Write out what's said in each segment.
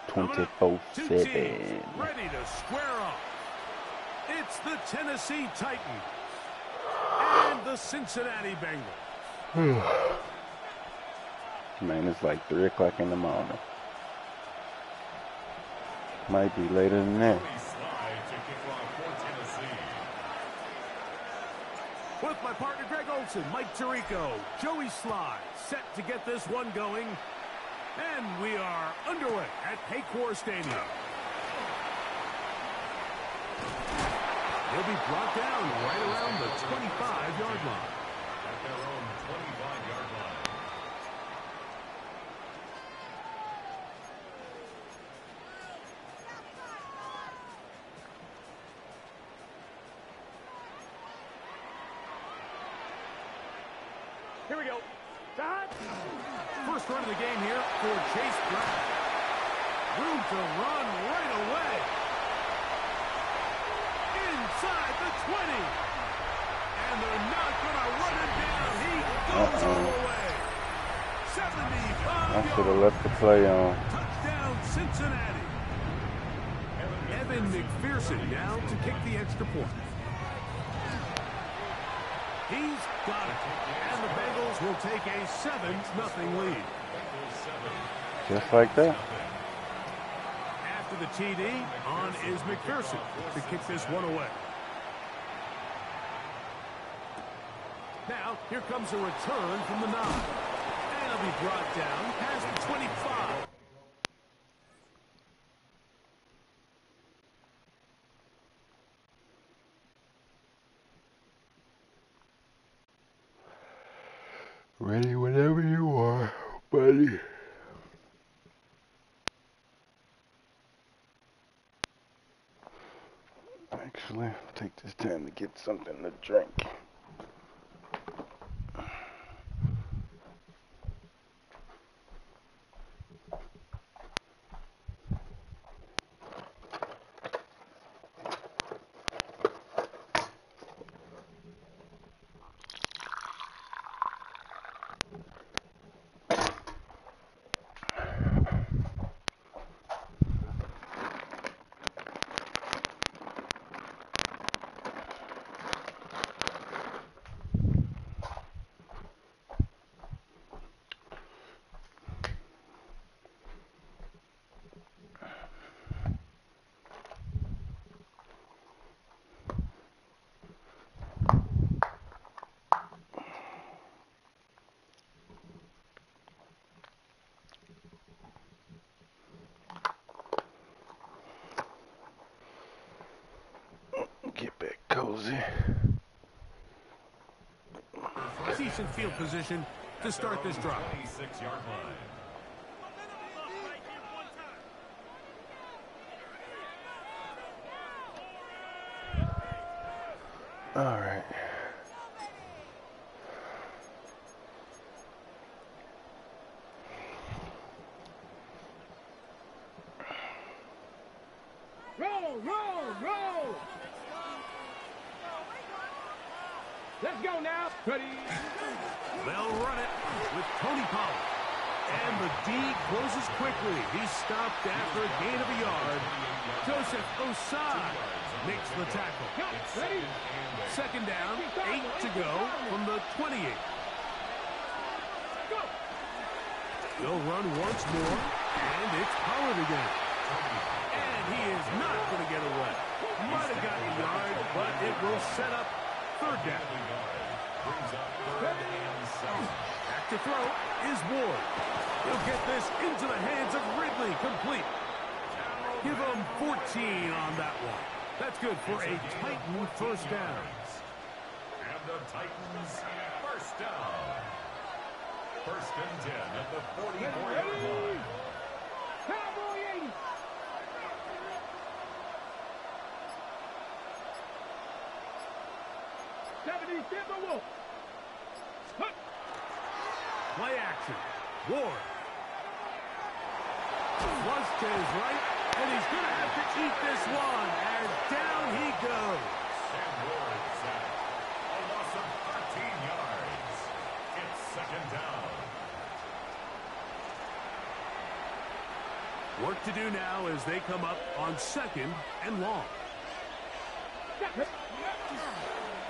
24/7. Ready to square off. It's the Tennessee Titans and the Cincinnati Bengals. Man, it's like 3 o'clock in the morning. Might be later than that. With my partner Greg Olson, Mike Tirico, Joey Sly, set to get this one going. And we are underway at Paycor Stadium. He'll be brought down right around the 25-yard line. At their own 25-yard line. Here we go. First run of the game here for Chase Brown. Room to run right away. Inside the 20. And they're not going to run him down. He goes all the way. 75 I should have left the play on. Touchdown, Cincinnati. Evan McPherson now to kick the extra point. He's got it. And the Bengals will take a 7-0 lead. Just like that. After the TD, on is McPherson to kick this one away. Now, here comes a return from the 9. And he'll be brought down past the 25. Ready whenever you are, buddy. Actually, take this time to get something to drink. Get back cozy. Decent field position to start this drive. 26-yard line. All right. Roll. Let's go now. Ready. They'll run it with Tony Pollard. And the D closes quickly. He's stopped after a gain of a yard. Joseph Osai makes the tackle. Ready. Second down, 8 to go from the 28. Go. They'll run once more, and it's Pollard again. And he is not going to get away. Might have gotten a yard, but it will set up third down. Back to throw is Ward. He'll get this into the hands of Ridley, complete. Give him 14 on that one. That's good for a Titan first down. And the Titans first down. First and 10 at the 44-yard line. Cowboy 80. Play action. Ward. Flush to his right, and he's going to have to eat this one as down he goes. And Ward sacked. A loss of 13 yards. It's second down. Work to do now as they come up on 2nd and long.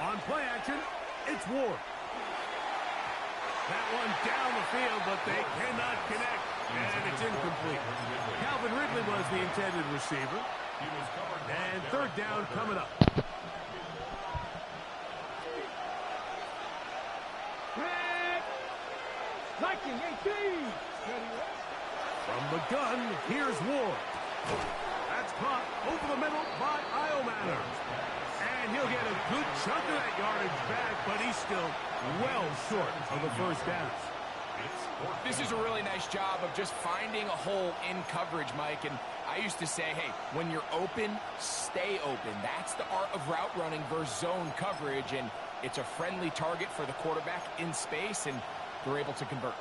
On play action, it's Ward. That one down the field, but they cannot connect, and it's incomplete. Calvin Ridley was the intended receiver. And 3rd down coming up. From the gun, here's Ward. That's caught over the middle by Iomanner. And he'll get a good chunk of that yardage back, but he's still well short of the 1st down. This is a really nice job of just finding a hole in coverage, Mike. And I used to say, hey, when you're open, stay open. That's the art of route running versus zone coverage. And it's a friendly target for the quarterback in space, and they're able to convert.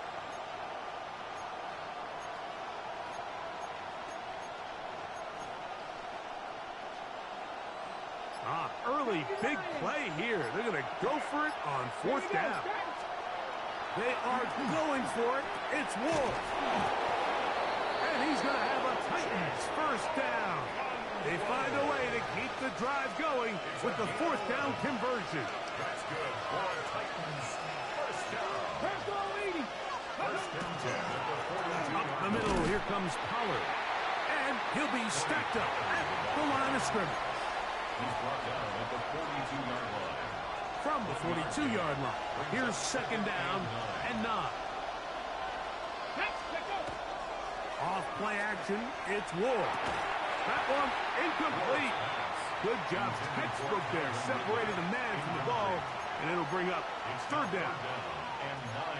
Early big play here. They're going to go for it on 4th down. They are going for it. It's Ward. And he's going to have a Titans 1st down. They find a way to keep the drive going with the 4th down conversion. That's good for Titans 1st down. Up the middle, here comes Pollard. And he'll be stacked up at the line of scrimmage. He's brought down at the 42-yard line. From the 42-yard line, here's 2nd down and 9. Off play action, it's Ward. That one incomplete. Good job, textbook there, separating the man from the ball, and it'll bring up 3rd down.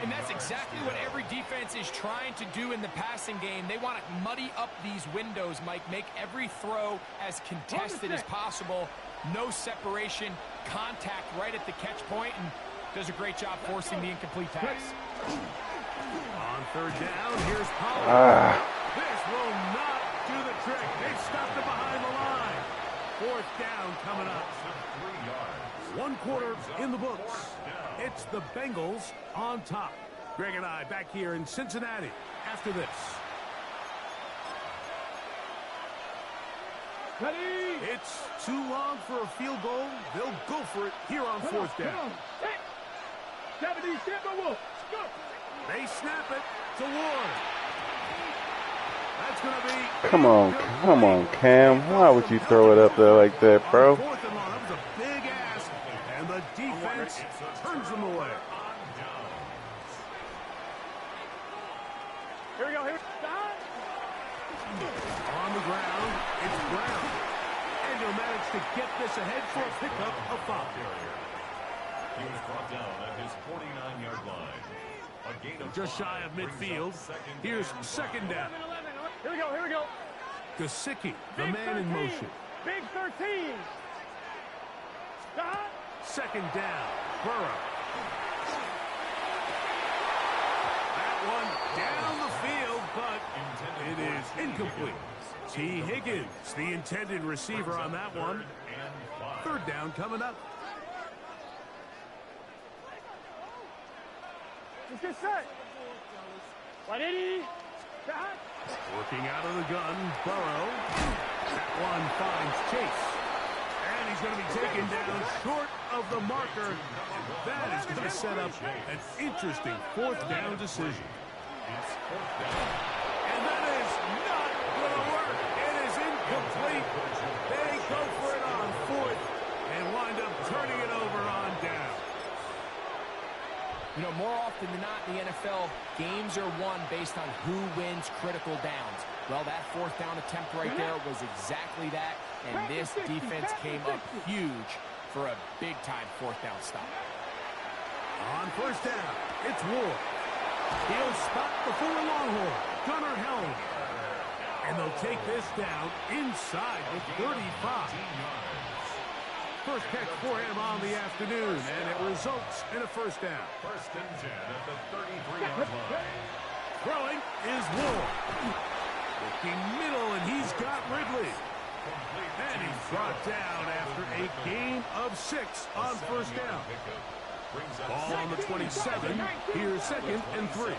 And that's exactly what every defense is trying to do in the passing game. They want to muddy up these windows, Mike, make every throw as contested as possible. No separation, contact right at the catch point, and does a great job forcing the incomplete pass. On 3rd down, here's Pollard. This will not do the trick. They've stopped it behind the line. 4th down coming up. 1 quarter in the books. It's the Bengals on top. Greg and I back here in Cincinnati after this. It's too long for a field goal. They'll go for it here on 4th down. They snap it to Ward. That's going to be... Come on, Cam. Why would you throw it up there like that, bro? 4th and long. That was a big ask, and the defense turns them away. Here we go. On the ground, it's Brown. And he'll manage to get this ahead for a pickup of 5. He was brought down at his 49-yard line. A gain of Just shy of midfield. Here's 2nd down. Here we go. Gesicki, the man in motion. Big 13. 2nd down. Burrow. That one down the field, but it is incomplete. T. Higgins, the intended receiver on that one. 3rd down coming up. Let's get set. Working out of the gun, Burrow. That one finds Chase. And he's going to be taken down short of the marker. That is going to set up an interesting 4th down decision. And that is not going to work. It is incomplete. They go for it on 4th and wind up turning it over on down. You know, more often than not in the NFL, games are won based on who wins critical downs. Well, that 4th down attempt right there was exactly that, and this defense came up huge for a big-time 4th down stop. On 1st down, it's Ward. He'll spot the former Longhorn, Gunnar Helm. And they'll take this down inside the 35. First catch for him on the afternoon, and it results in a 1st down. 1st and 10 at the 33-yard line. Throwing is Ward. Looking middle, and he's got Ridley. And he's brought down after a gain of 6 on 1st down. Ball on the 27. Here's 2nd and 3.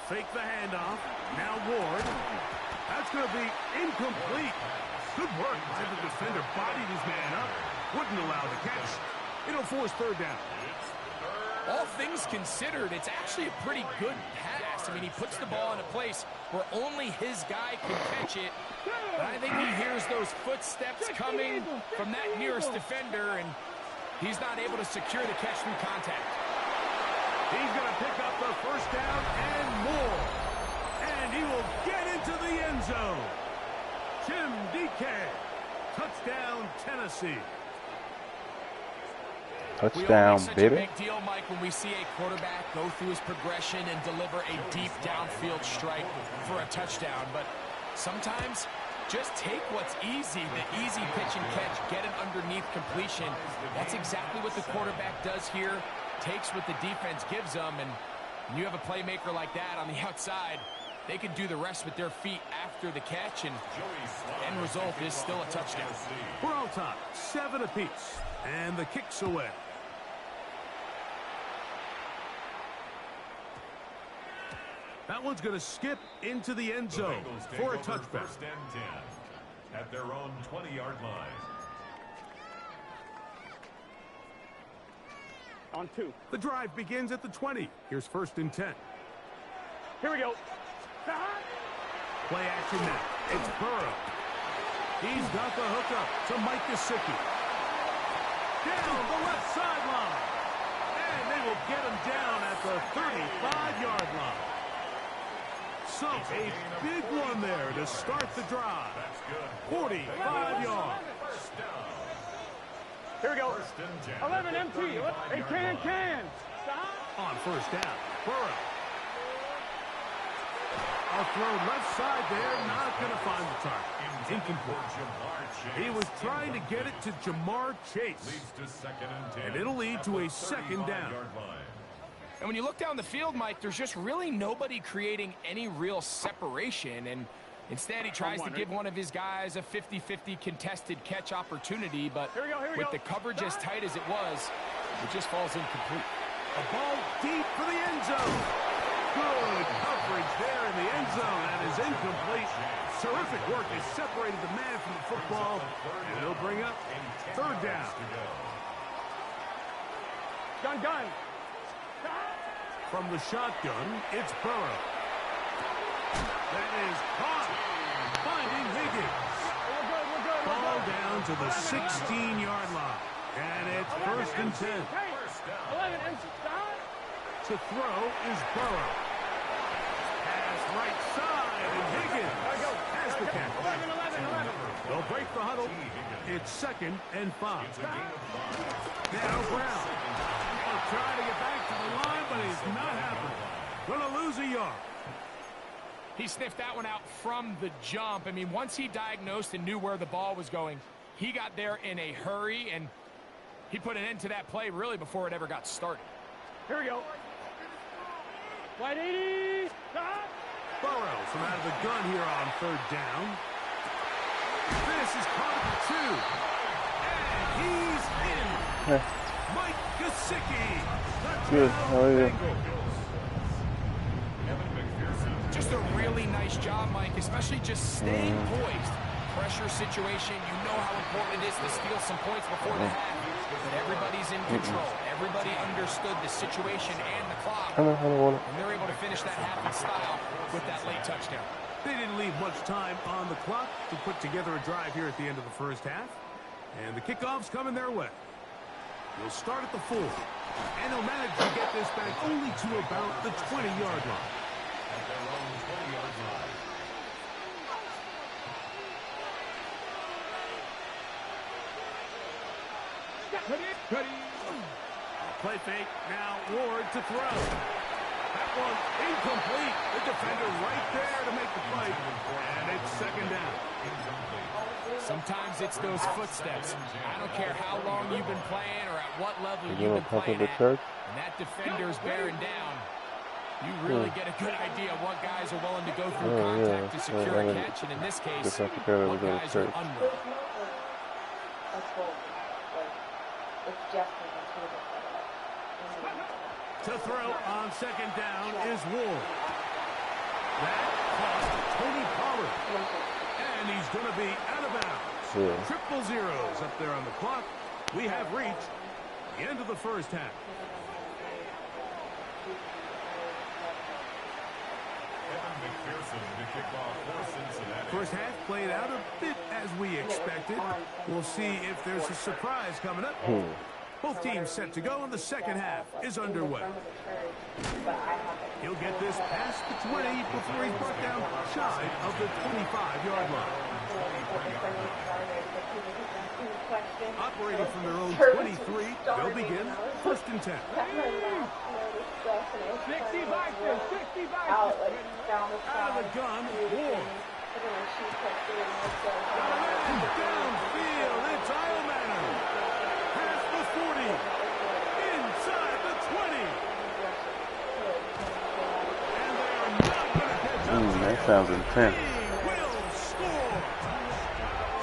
fake the handoff. Now Ward. That's going to be incomplete. Good work by the defender. Bodied his man up. Wouldn't allow the catch. It'll force third down. All things considered, it's actually a pretty good pass. I mean, he puts the ball in a place where only his guy can catch it. But I think he hears those footsteps coming from that nearest defender, and he's not able to secure the catch through contact. He's going to pick up the first down and more. And he will get into the end zone. Jim DK. Touchdown, Tennessee. Touchdown, baby. We always make such a big deal, Mike, when we see a quarterback go through his progression and deliver a deep downfield strike for a touchdown. But sometimes just take what's easy, the easy pitch and catch, get an underneath completion. That's exactly what the quarterback does here. Takes what the defense gives them, and you have a playmaker like that on the outside. They can do the rest with their feet after the catch, and end result is still a touchdown. We're on top, 7 apiece, and the kick's away. That one's going to skip into the end zone for a touchback. First and 10 at their own 20-yard line. On 2. The drive begins at the 20. Here's first and 10. Here we go. Play action now. It's Burrow. He's got the hookup to Mike Gesicki. Down the left sideline. And they will get him down at the 35-yard line. So a big one there to start the drive. 45 yards. Here we go. 11 MT. Hey, can. On first down, Burrow. A throw left side there, not going to find the target. Incomplete. He was trying to get it to Jamar Chase. And it'll lead to a second down. And when you look down the field, Mike, there's just really nobody creating any real separation. And instead, he tries to give one of his guys a 50-50 contested catch opportunity. But with the coverage as tight as it was, it just falls incomplete. A ball deep for the end zone. Good coverage there in the end zone. That is incomplete. Terrific work. They separated the man from the football. And it'll bring up third down. Gun. From the shotgun, it's Burrow. That is caught. Finding Higgins. We're good. Ball down to the 16-yard line. And it's first and 10. 11 MT. To throw is Burrow. Pass right side, and Higgins has the catch. 11. They'll break the huddle. It's second and 5. Now Brown. Trying to get back to the line, but he's not happening. Going to lose a yard. He sniffed that one out from the jump. I mean, once he diagnosed and knew where the ball was going, he got there in a hurry, and he put an end to that play really before it ever got started. Here we go. Wide 80. Burrow from out of the gun here on third down. This is caught for 2. And he's in. Mike Gesicki. Good. How are you? Just a really nice job, Mike, especially just staying poised. Pressure situation, you know how important it is to steal some points before the half. But everybody's in control. Everybody understood the situation and the clock. And they're able to finish that half in style with that late touchdown. They didn't leave much time on the clock to put together a drive here at the end of the first half. And the kickoff's coming their way. We'll start at the 4. And they'll manage to get this back only to about the 20-yard line. At their own 20-yard line. Play fake. Now Ward to throw. That one incomplete. The defender right there to make the play. And it's second down. Sometimes it's those footsteps. I don't care how long you've been playing or at what level you've been playing at. And that defender's bearing down. You really get a good idea of what guys are willing to go through contact to secure a catch. And in this case, what guys are unwilling. To throw on second down is Ward. That cost Tony Pollard. And he's going to be out of bounds. Yeah. Triple zeros up there on the clock. We have reached the end of the first half. First half played out a bit as we expected. We'll see if there's a surprise coming up. Both teams set to go, and the second half is underway. He'll get this past the 20 before he's brought down shy of the 25-yard line. Operating from their own 23, they'll begin first and 10. 65. Out of the gun, Ward. Downfield, it's Eilmanner. Past the 40. Inside the 20. And they are not going to catch up. That sounds intense. He will score.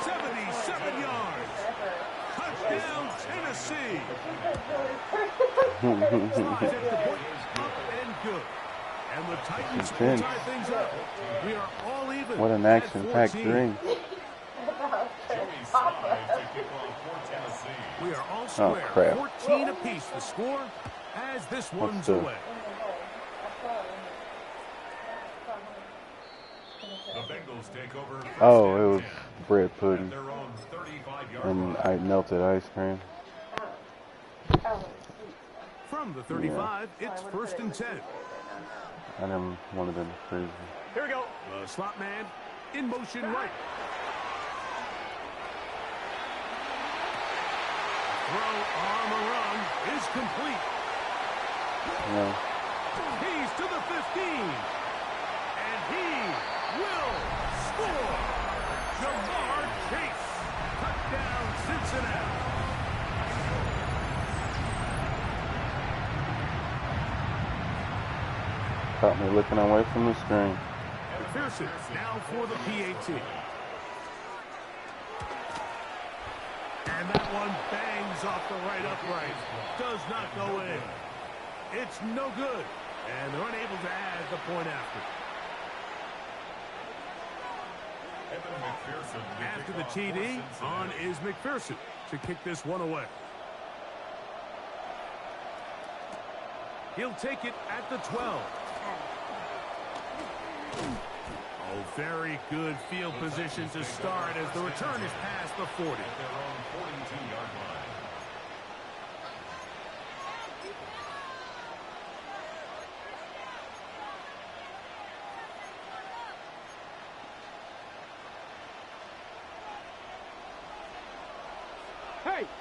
77 yards. Touchdown, Tennessee. Slides at the point, up and good. And the Titans will tie things up. We are all even. What an action-packed dream. We are all square. Oh, crap. 14 apiece the score as this one's away. The Bengals take over. Oh, it was bread pudding Their own 35-yard and I melted ice cream. From the 35, it's first and 10. I didn't want it in the freezer. Here we go. The slot man in motion right. Throw on the run is complete. Yeah. He's to the 15. And he will score. Jamar Chase. Touchdown, Cincinnati. Caught me looking away from the screen. McPherson now for the PAT. And that one bangs off the right upright. Does not go in. It's no good. And they're unable to add the point after. After the TD, on is McPherson to kick this one away. He'll take it at the 12. Oh, very good field position to start as the return is past the 40.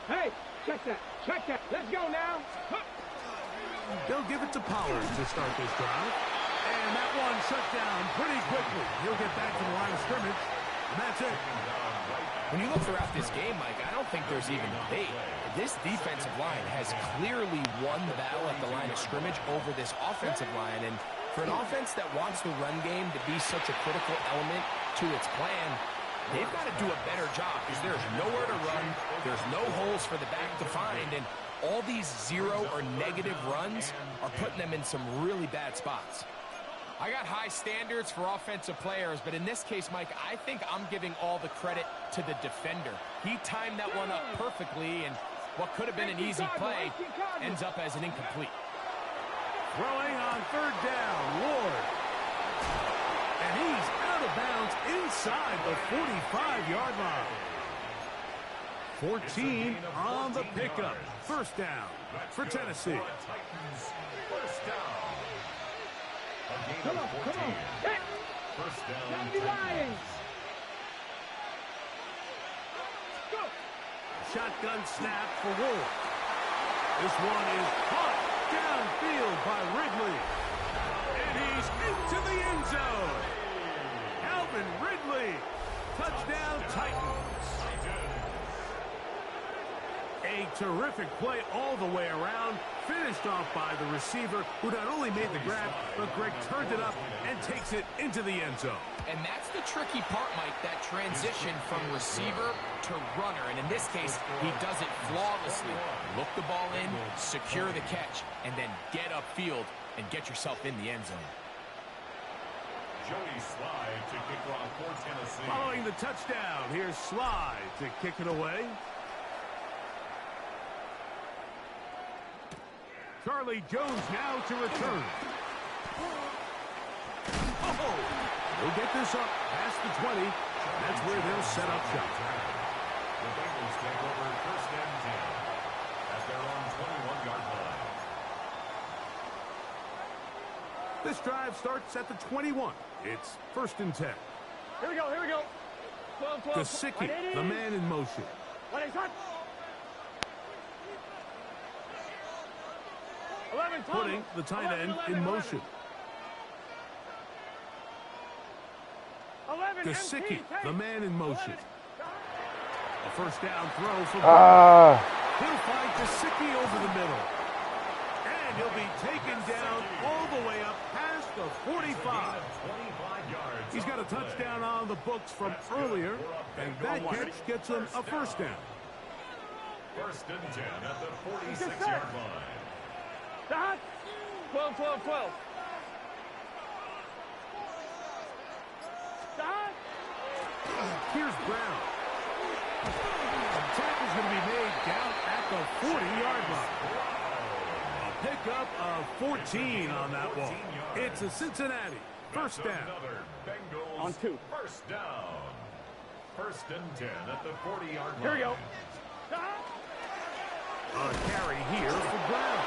Hey, check that. Let's go now. They'll give it to Pollard to start this drive. And that one shut down pretty quickly. He'll get back to the line of scrimmage. And that's it. When you look throughout this game, Mike, I don't think there's even debate. This defensive line has clearly won the battle at the line of scrimmage over this offensive line. And for an offense that wants the run game to be such a critical element to its plan, they've got to do a better job because there's nowhere to run. There's no holes for the back to find. And all these zero or negative runs are putting them in some really bad spots. I got high standards for offensive players, but in this case, Mike, I think I'm giving all the credit to the defender. He timed that one up perfectly, and what could have been an easy play ends up as an incomplete. Throwing on third down, Ward. And he's out of bounds inside the 45-yard line. 14 on the pickup. First down for Tennessee. Come on. Hey. First down. Go. Shotgun snap for Ward. This one is caught downfield by Ridley. And he's into the end zone. Calvin Ridley. Touchdown Titans. A terrific play all the way around. Finished off by the receiver, who not only made the grab, but Greg turned it up and takes it into the end zone. And that's the tricky part, Mike, that transition from receiver to runner. And in this case, he does it flawlessly. Look the ball in, secure the catch, and then get upfield and get yourself in the end zone. Joey Slide to kick off for Tennessee. Following the touchdown, here's Slide to kick it away. Charlie Jones now to return. Oh, they'll get this up past the 20. That's where they'll set up shop. The Bengals take over first and 10 at their own 21-yard line. This drive starts at the 21. It's first and 10. Here we go, here we go. 12, 12. Gesicki, the man in motion. What is that? 11, Putting the tight end in motion. 11, Gesicki, the man in motion. A first down throw for He'll find Gesicki over the middle. And he'll be taken down all the way up past the 45. He's got a touchdown on the books from earlier, and that catch gets him a first down. First and 10 at the 46-yard line. Stop. 12, 12, 12. Stop. Here's Brown. The tackle's going to be made down at the 40-yard line. A pickup of 14 on that one. It's a Cincinnati first down. Bengals On 2. First down. First and 10 at the 40-yard line. Here we go. Stop. A carry here for Brown.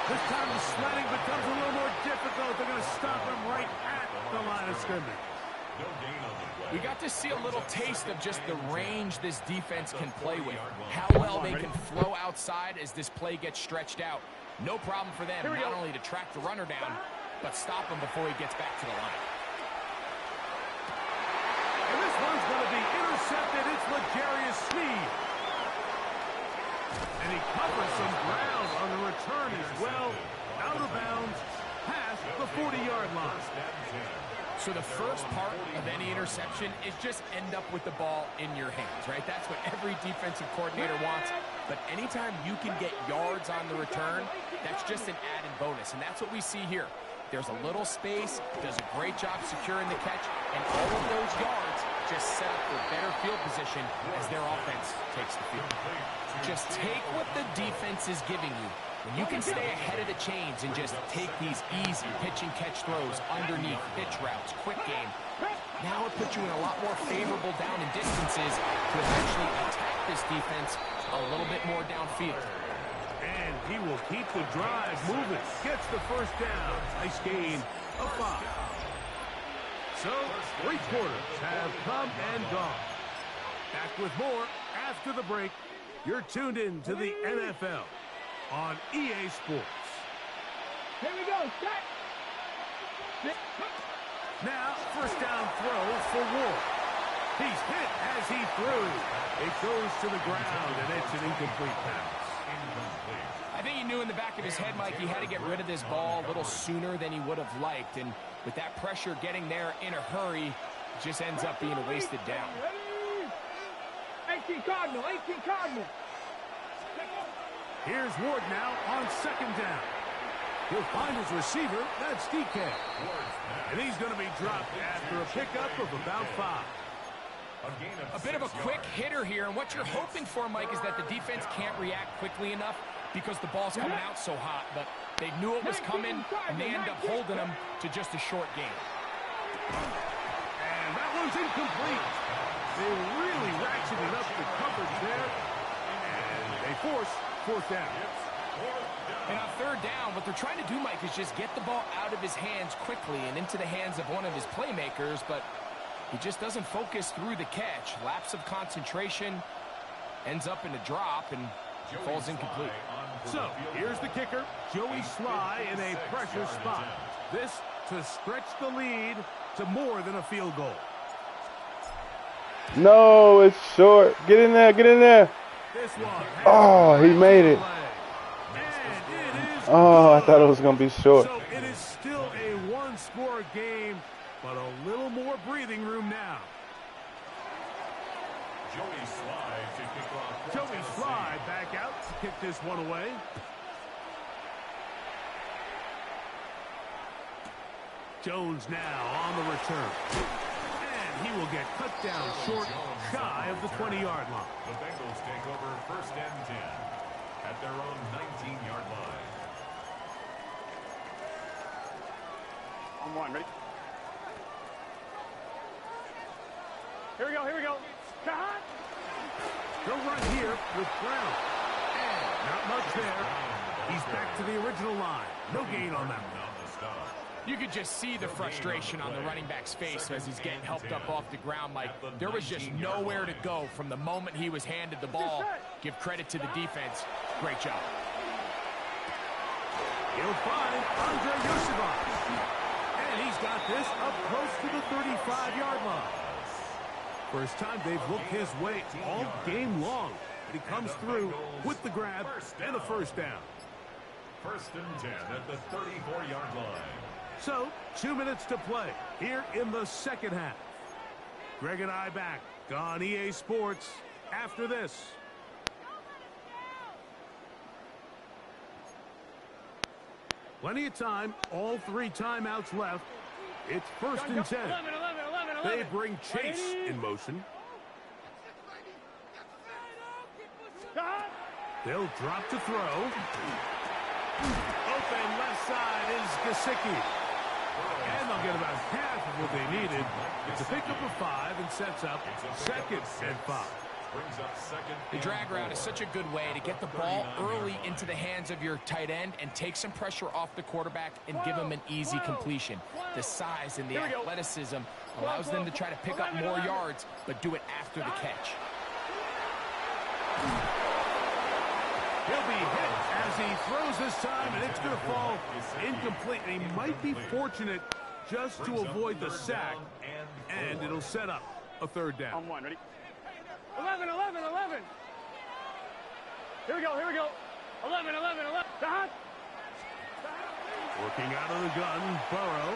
This time the sledding becomes a little more difficult. They're going to stop him right at the line of scrimmage. No gain on the play. We got to see a little taste of just the range this defense can play with. How well they can flow outside as this play gets stretched out. No problem for them not only to track the runner down, but stop him before he gets back to the line. And this one's going to be intercepted. It's L'Jarius Sneed. And he covers some ground on the return as well. Out of bounds, past the 40-yard line. So the first part of any interception is just end up with the ball in your hands, right? That's what every defensive coordinator wants. But anytime you can get yards on the return, that's just an added bonus. And that's what we see here. There's a little space, does a great job securing the catch, and all of those yards just set up for better field position as their offense takes the field. Just take what the defense is giving you. When you can stay ahead of the chains and just take these easy pitch and catch throws underneath, pitch routes, quick game, now it puts you in a lot more favorable down and distances to eventually attack this defense a little bit more downfield. And he will keep the drive moving. Gets the first down. Nice gain of 5. So, 3 quarters have come and gone. Back with more after the break. You're tuned in to the NFL on EA Sports. Here we go. Set. Now, first down throw for Ward. He's hit as he threw. It goes to the ground, and it's an incomplete pass. I think he knew in the back of his head, Mike, he had to get rid of this ball a little sooner than he would have liked. And with that pressure getting there in a hurry, it just ends up being a wasted down. 18 Cardinal, 18 Cardinal. Here's Ward now on second down. He'll find his receiver. That's DK. And he's going to be dropped after a pickup of about 5. A bit of a quick hitter here, and what you're hoping for, Mike, is that the defense can't react quickly enough because the ball's coming out so hot. But they knew it was coming, and they end up holding them to just a short game. And that one's incomplete. They really ratcheted up the coverage there, and they force fourth down. And on third down, what they're trying to do, Mike, is just get the ball out of his hands quickly and into the hands of one of his playmakers, but he just doesn't focus through the catch. Lapse of concentration, ends up in a drop, and falls incomplete. So, here's the kicker, Joey Sly in a pressure spot. This to stretch the lead to more than a field goal. No, it's short. Get in there, get in there. This one. Oh, he made it. Oh, I thought it was going to be short. So it is still a one-score game, but a little more breathing room now. Joey Sly back out to kick this one away. Jones now on the return. And he will get cut down short, shy of the 20-yard line. The Bengals take over 1st and 10 at their own 19-yard line. On one, ready? Here we go, here we go. Cut! They'll run here with Brown. And not much there. He's back to the original line. No gain on that one. You could just see the frustration on the running back's face as he's getting helped up off the ground, Mike. There was just nowhere to go from the moment he was handed the ball. Give credit to the defense. Great job. He'll find Andre Yoshiva. And he's got this up close to the 35-yard line. First time they've looked his way all game long. But he comes through with the grab and the first down. 1st and 10 at the 34-yard line. So, 2 minutes to play here in the second half. Greg and I back on EA Sports after this. Plenty of time, all 3 timeouts left. It's 1st and 10. 11. They bring Chase in motion. Cut! They'll drop to throw. Open left side is Gesicki. And they'll get about half of what they needed. It's a pickup of 5 and sets up 2nd and 5. The drag route is such a good way to get the ball early into the hands of your tight end and take some pressure off the quarterback and give him an easy completion. The size and the athleticism allows them to try to pick up more yards, but do it after the catch. He'll be hit as he throws this time, and it's going to fall incomplete. And he might be fortunate just to avoid the sack, and it'll set up a 3rd down. On one, ready? 11. Here we go. 11. Cut! Working out of the gun, Burrow.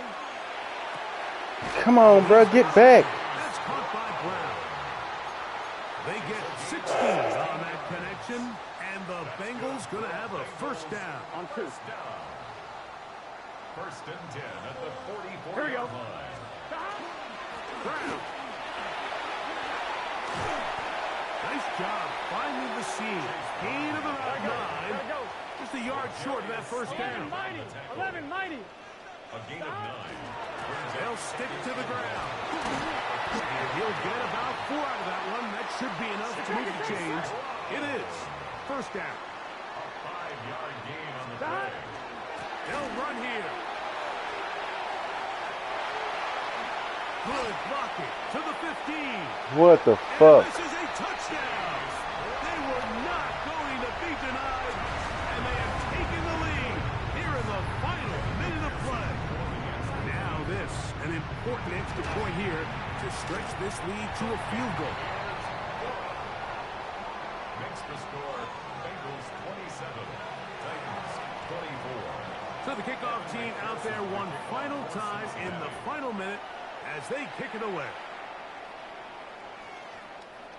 Come on, bro, get back. That's caught by Brown. They get 16 on that connection, and the Bengals going to have a 1st down. On 2. 1st and 10 at the 44-yard Here we go. line. Brown. Nice job finding the seam. Gain of about 9. Just a yard short of that 1st down. 11, mighty. A gain of 9. They'll stick to the ground. And he'll get about 4 out of that one. That should be enough to make a change. It is 1st down. A 5-yard gain on the play. They'll run here. Good blocking to the 15. What the And fuck? this is a touchdown. They were not going to be denied, and they have taken the lead here in the final minute of play. Now this, an important extra point here to stretch this lead to a field goal. Makes the score Bengals 27, Titans 24. So the kickoff team out there one final time in the final minute as they kick it away.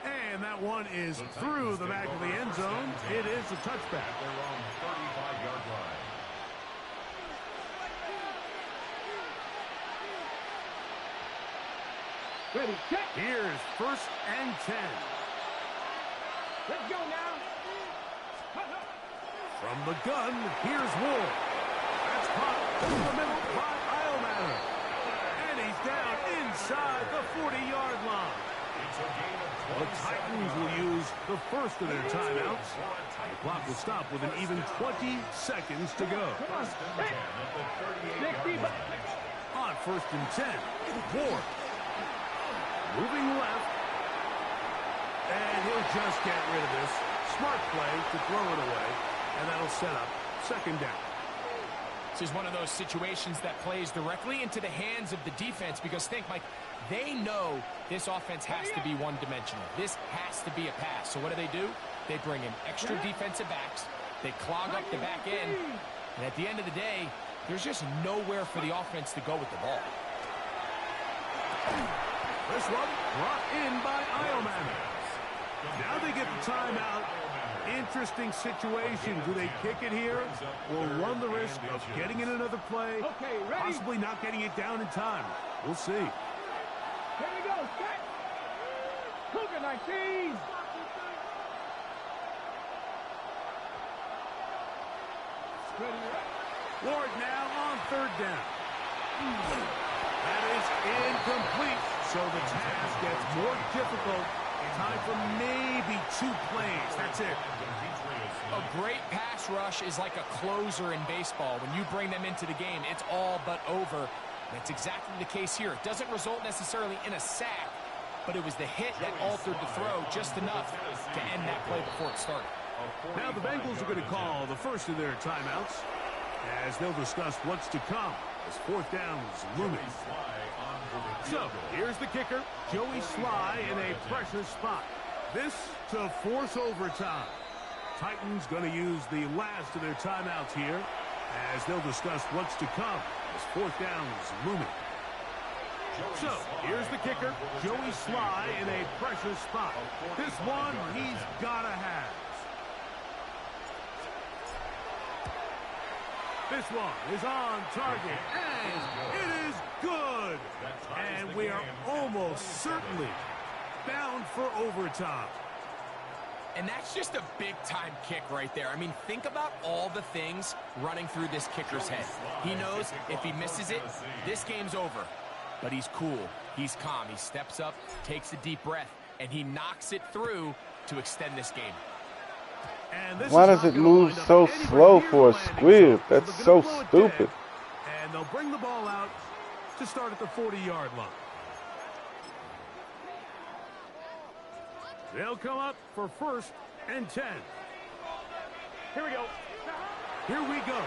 And that one is through the back of the end zone. It is a touchback. At their own 35-yard line. Ready, check. Here's 1st and 10. Let's go now. From the gun, here's Ward. That's caught over the middle by Iomatter. And he's down inside the 40-yard line. It's a gain of The Titans will use the first of their timeouts. The clock will stop with an even 20 seconds to go. On 1st and 10, Ward. Moving left. And he'll just get rid of this. Smart play to throw it away. And that'll set up 2nd down. This is one of those situations that plays directly into the hands of the defense because think, Mike, they know this offense has to be one-dimensional. This has to be a pass. So what do? They bring in extra defensive backs. They clog up the back end. And at the end of the day, there's just nowhere for the offense to go with the ball. This one brought in by Iomatter. Now they get the timeout, Interesting situation. Do they kick it here? Or run the risk of getting in another play, possibly not getting it down in time? We'll see. Here we go. Set. Cougar 19. Ward now on third down. That is incomplete. So the task gets more difficult. Time for maybe 2 plays. That's it. A great pass rush is like a closer in baseball. When you bring them into the game, it's all but over. That's exactly the case here. It doesn't result necessarily in a sack, but it was the hit that altered the throw just enough to end that play before it started. Now the Bengals are going to call the first of their timeouts as they'll discuss what's to come as fourth down is looming. So here's the kicker, Joey Sly in a pressure spot. This to force overtime. Titans going to use the last of their timeouts here as they'll discuss what's to come as fourth down is looming. So here's the kicker, Joey Sly in a pressure spot. This one he's got to have. This one is on target, and it is good. And we are almost certainly bound for overtime. And that's just a big-time kick right there. I mean, think about all the things running through this kicker's head. He knows if he misses it, this game's over. But he's cool. He's calm. He steps up, takes a deep breath, and he knocks it through to extend this game. Why does it move so slow for a squib? That's so stupid. And they'll bring the ball out to start at the 40-yard line. They'll come up for 1st and 10. Here we go. Here we go.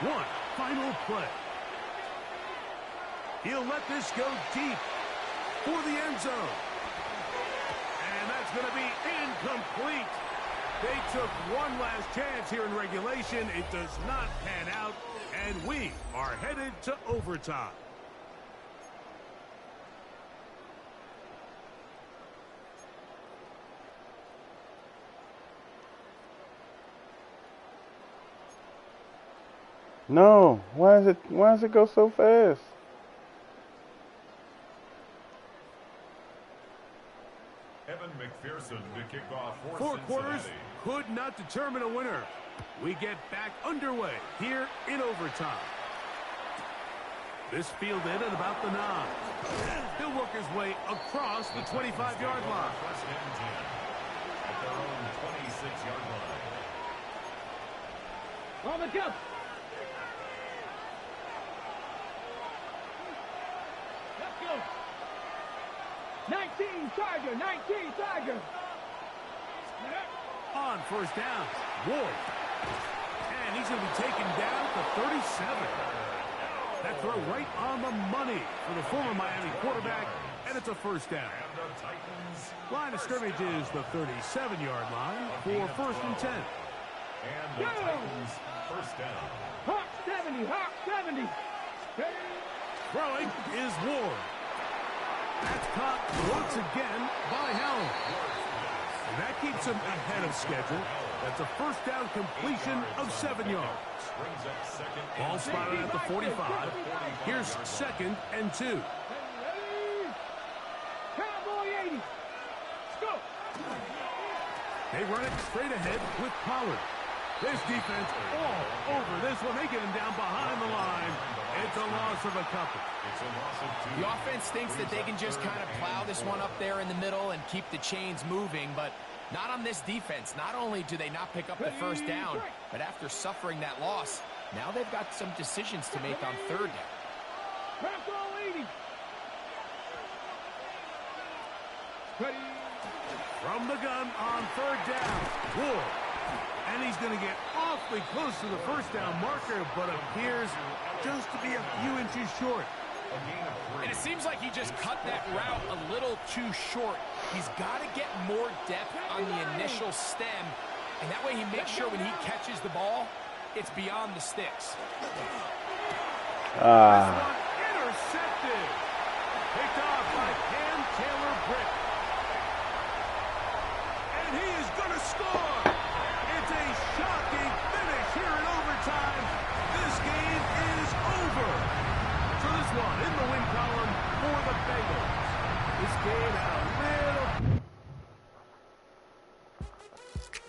One final play. He'll let this go deep for the end zone. And that's going to be incomplete. They took one last chance here in regulation. It does not pan out, and we are headed to overtime. No, why does it go so fast? Evan McPherson to kick off for 4 quarters Cincinnati. could not determine a winner. We get back underway here in overtime. This fielded at about the 9. He'll work his way across the 25-yard line. First and 10 at their own 26-yard line. On the jump. Let's go. 19 Charger, 19 Charger. On first down, Ward. And he's going to be taken down to 37. That throw right on the money for the former Miami quarterback, and it's a first down. And the Titans. Line of scrimmage is the 37-yard line for 1st and 10. And the Titans first down. Hawk 70, Hawk 70. Throwing is Ward. That's caught once again by Helm. And that keeps him ahead of schedule. That's a first down completion of 7 yards. Brings up second and Ball spotted at the 45. Here's 2nd and 2. Cowboy 80. Let's go. They run it straight ahead with Pollard. This defense all over this one. They get him down behind the line. It's a loss of a couple. It's a loss of 2. The offense thinks that they can just kind of plow this one up there in the middle and keep the chains moving, but not on this defense. Not only do they not pick up the first down, but after suffering that loss, now they've got some decisions to make on 3rd down. Cowboy 80. Ready. From the gun on 3rd down, Ward. And he's going to get awfully close to the first down marker, but appears just to be a few inches short. And it seems like he just cut that route a little too short. He's got to get more depth on the initial stem, and that way he makes sure when he catches the ball, it's beyond the sticks. This one intercepted. Picked off by Cam Taylor-Britt. And he is going to score.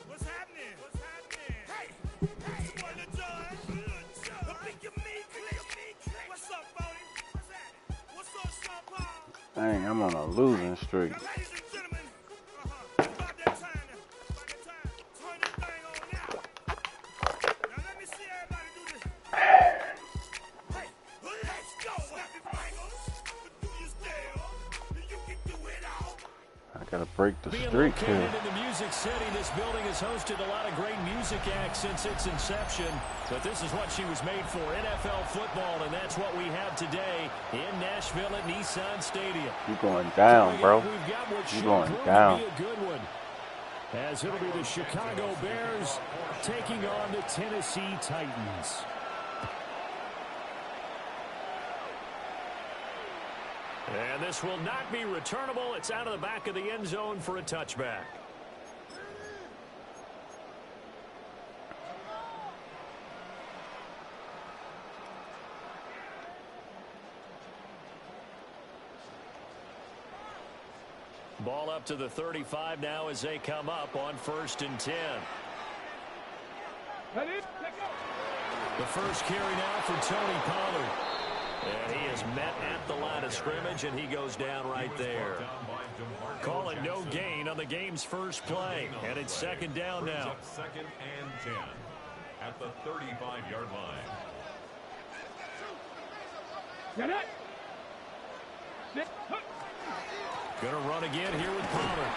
What's happening? What's happening? Hey, what the judge? What's up, Bodie? What's happening? What's up, Sean Paul? Dang, I'm on a losing streak. Now, ladies and gentlemen, about that time. Turn this thing on now. Now, let me see everybody do this. Hey, let's go. Happy Bengals. Do your style. You can do it all. I gotta break the Being streak located here. in the Music City, this building has hosted a lot of great music acts since its inception. But this is what she was made for, NFL football, and that's what we have today in Nashville at Nissan Stadium. You going down, bro. We've got what You should going prove down. to be a good one. As it'll be the Chicago Bears taking on the Tennessee Titans. And this will not be returnable. It's out of the back of the end zone for a touchback. Ball up to the 35 now as they come up on 1st and 10. The first carry now for Tony Pollard. And he is met at the line of scrimmage, and he goes down right there. Calling no gain on the game's first play, and it's 2nd down now. 2nd and 10 at the 35-yard line. Going to run again here with Pollard.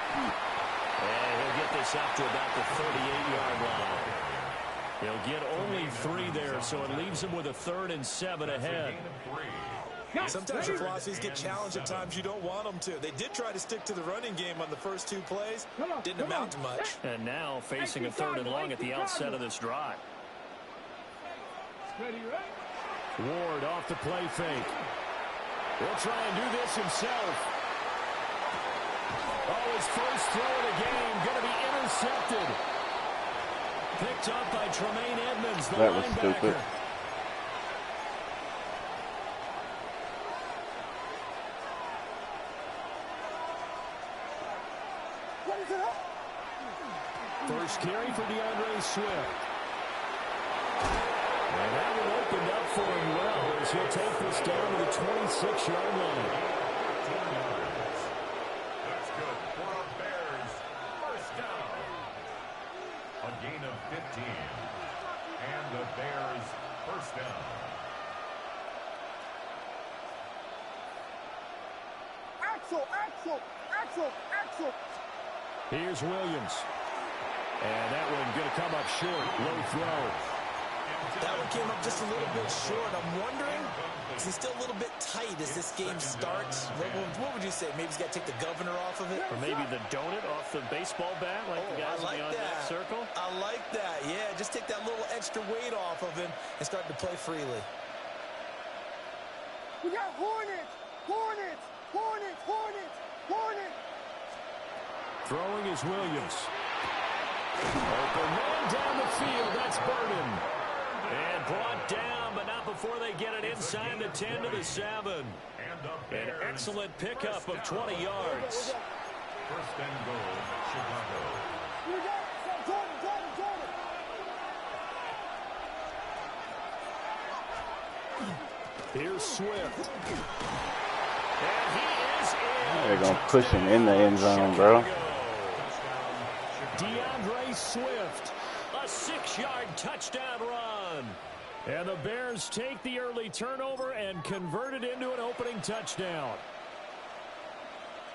And he'll get this up to about the 38-yard line. He'll get only 3 there, so it leaves him with a 3rd and 7 ahead. Sometimes your philosophies get challenged at times you don't want them to. They did try to stick to the running game on the first 2 plays. Didn't amount to much. And now facing a 3rd and long at the outset of this drive. Ward off the play fake. He'll try and do this himself. Oh, his first throw of the game going to be intercepted. Picked up by Tremaine Edmonds, the That was linebacker. stupid. First carry for DeAndre Swift. And that one opened up for him well as he'll take this down to the 26-yard line. That's good for a Bears first down. A gain of 15. And the Bears first down. Axel. Here's Williams. And that one going to come up short. Low throw. That one came up just a little bit short. I'm wondering, is he still a little bit tight as this game starts? What would you say? Maybe he's got to take the governor off of it? Or maybe the donut off the baseball bat like the guys I like in the on-deck circle? I like that. Yeah, just take that little extra weight off of him and start to play freely. We got Hornets. Throwing is Williams. Open man down the field. That's Burden. And brought down, but not before they get it inside the 10 to the 7. An excellent pickup of 20 yards. First and goal, Chicago. Here's Swift. And he is in. They're going to push him in the end zone, bro. DeAndre Swift, a 6-yard touchdown run. And the Bears take the early turnover and convert it into an opening touchdown.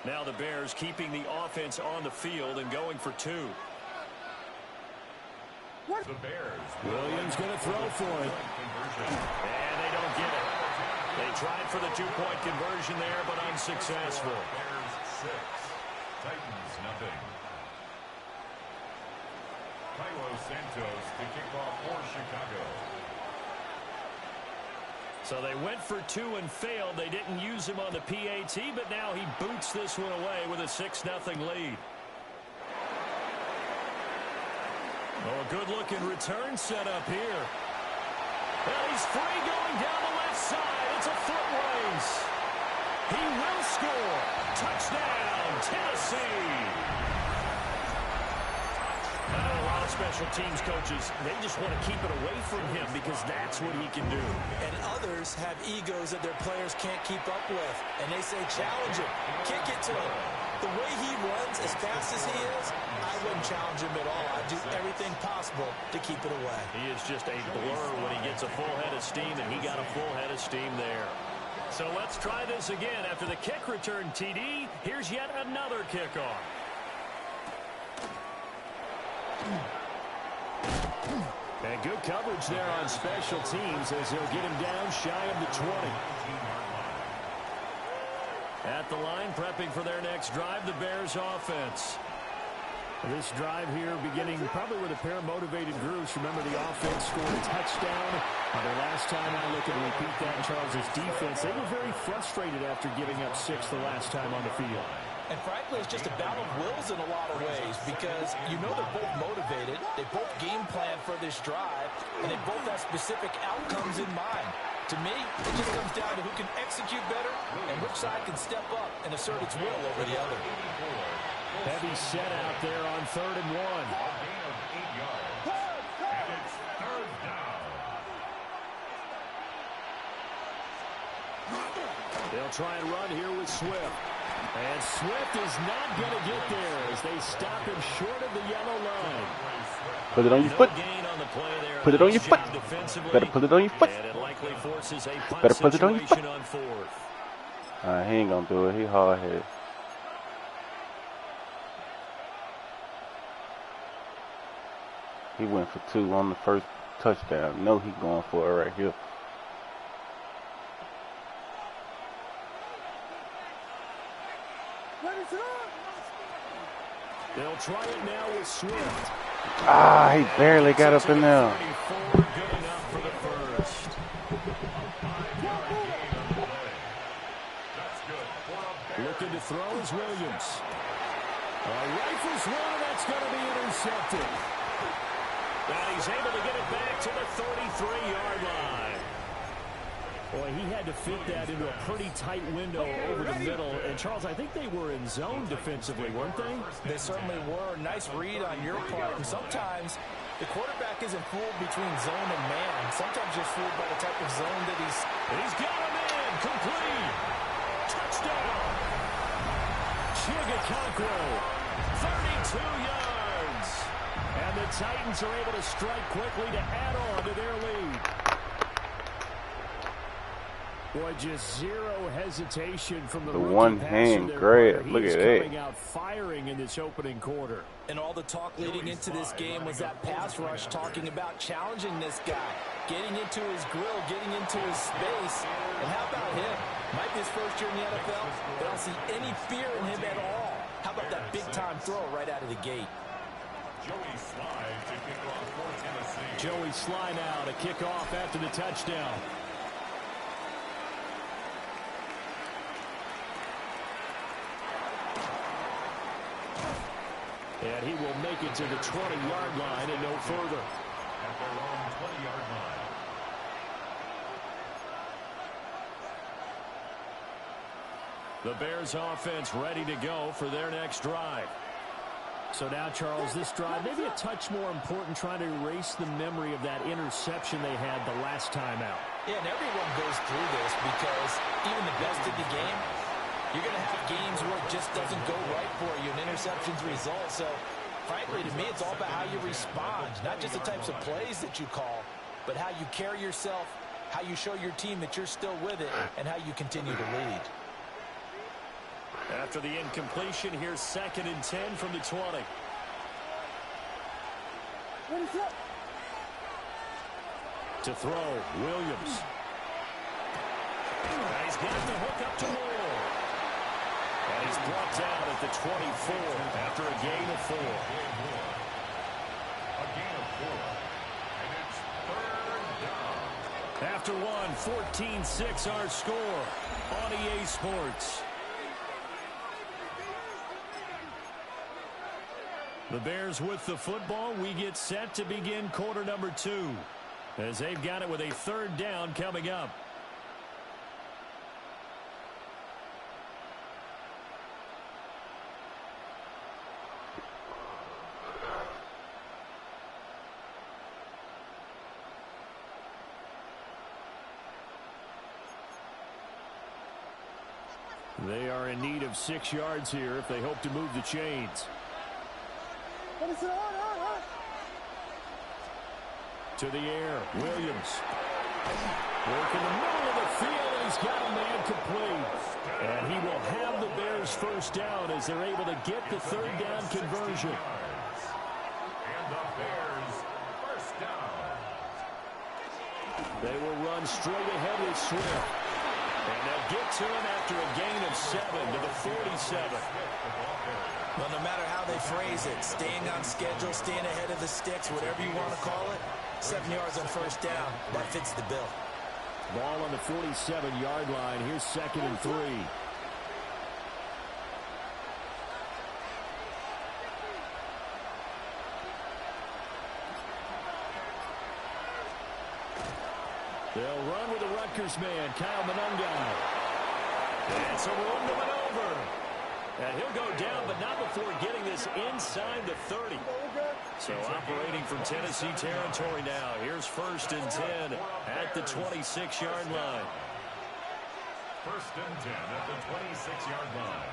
Now the Bears keeping the offense on the field and going for 2. The Bears. Williams going to throw for it. And they don't get it. They tried for the 2-point conversion there, but unsuccessful. Bears 6. Titans nothing. Kylo Santos to kick off for Chicago. So they went for 2 and failed. They didn't use him on the PAT, but now he boots this one away with a 6-0 lead. Oh, a good-looking return set up here. Well, he's free going down the left side. It's a foot race. He will score. Touchdown, Tennessee. I know a lot of special teams coaches, they just want to keep it away from him because that's what he can do. And others have egos that their players can't keep up with. And they say, challenge him, kick it to him. The way he runs as fast as he is, I wouldn't challenge him at all. I'd do everything possible to keep it away. He is just a blur when he gets a full head of steam, and he got a full head of steam there. So let's try this again. After the kick return TD, here's yet another kickoff. And good coverage there on special teams as he'll get him down shy of the 20. At the line, prepping for their next drive, the Bears offense. This drive here beginning probably with a pair of motivated groups. Remember, the offense scored a touchdown. The last time I look and repeat that, Charles' defense, they were very frustrated after giving up 6 the last time on the field. And frankly, it's just a battle of wills in a lot of ways because you know they're both motivated. They both game plan for this drive, and they both have specific outcomes in mind. To me, it just comes down to who can execute better and which side can step up and assert its will over the other. Heavy set out there on 3rd and 1. They'll try and run here with Swift. And Swift is not going to get there as they stop him short of the yellow line. Put it on your foot. Put it on your foot. Better put it on your foot. Better put it on your foot. He ain't going to do it. He hard-headed. He went for 2 on the first touchdown. No, he going for it right here. They'll try it now with Swift. He barely got up in there. Looking to throw is Williams. Rifles one, and that's going to be intercepted. And he's able to get it back to the 33-yard line. Boy, he had to fit that into a pretty tight window over the middle. And, Charles, I think they were in zone defensively, weren't they? They certainly were. Nice read on your part. And sometimes the quarterback isn't fooled between zone and man. Sometimes you're fooled by the type of zone that he's got him in. Complete. Touchdown. Chigaconquo. 32 yards. And the Titans are able to strike quickly to add on to their lead. Boy, just zero hesitation from the one-hand grab. Look at that. Coming out firing in this opening quarter. And all the talk leading into this game was that pass rush talking about challenging this guy, getting into his grill, getting into his space. And how about him? Might be his first year in the NFL, but I don't see any fear in him at all. How about that big-time throw right out of the gate? Joey Sly to kick off for Tennessee. Joey Sly now to kick off after the touchdown. And he will make it to the 20-yard line and no further. At their own 20-yard line. The Bears offense ready to go for their next drive. So now, Charles, this drive maybe a touch more important, trying to erase the memory of that interception they had the last time out. Yeah, and everyone goes through this because even the best of the game, you're going to have games where it just doesn't go right for you, and interceptions result. So, frankly, to me, it's all about how you respond, not just the types of plays that you call, but how you carry yourself, how you show your team that you're still with it, and how you continue to lead. After the incompletion, here's 2nd and 10 from the 20. To throw, Williams. And he's got the hook up to Moore. And he's brought down at the 24 after a gain of 4. A gain of 4. And it's 3rd down. After one, 14-6 our score on EA Sports. The Bears with the football. We get set to begin quarter number 2 as they've got it with a 3rd down coming up. They are in need of 6 yards here if they hope to move the chains. To the air, Williams. Work in the middle of the field, and he's got a man complete. And he will have the Bears first down as they're able to get the third down conversion. And the Bears first down. They will run straight ahead with Swift. And they'll get to him after a gain of 7 to the 47. Well, no matter how they phrase it, staying on schedule, staying ahead of the sticks, whatever you want to call it, 7 yards on first down, that fits the bill. Ball on the 47-yard line. Here's 2nd and 3. They'll run with the Rutgers man, Kyle Monungai. And it's a room to maneuver. And he'll go down, but not before getting this inside the 30. So operating from Tennessee territory now. Here's 1st and 10 at the 26-yard line. 1st and 10 at the 26-yard line.